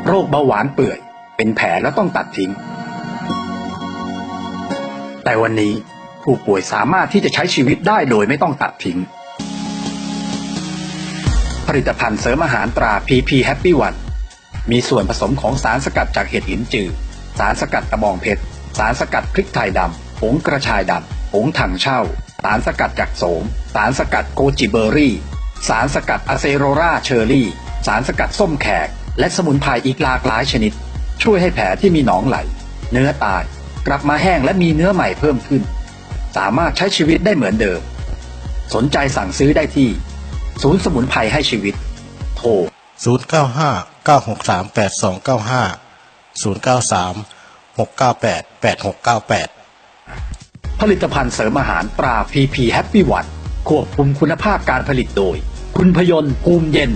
โรคเบาหวานเปื่อยเป็นแผลแล้วต้องตัดทิ้งแต่วันนี้ผู้ป่วยสามารถที่จะใช้ชีวิตได้โดยไม่ต้องตัดทิ้งผลิตภัณฑ์เสริมอาหารตรา PP Happy One มีส่วนผสมของสารสกัดจากเห็ดหินจืดสารสกัดตะบองเพชรสารสกัดพริกไทยดำผงกระชายดำผงถังเช่าสารสกัดจากโสมสารสกัดโกจิเบอร์รี่สารสกัดอะเซโรราเชอร์รี่สารสกัดส้มแขกและสมุนไพรอีกหลากหลายชนิดช่วยให้แผลที่มีหนองไหลเนื้อตายกลับมาแห้งและมีเนื้อใหม่เพิ่มขึ้นสามารถใช้ชีวิตได้เหมือนเดิมสนใจสั่งซื้อได้ที่ศูนย์สมุนไพรให้ชีวิตโทร0959638295 ผลิตภัณฑ์เสริมอาหารตรา PP Happy One ควบคุมคุณภาพการผลิตโดยคุณพยนต์ภูมิเย็น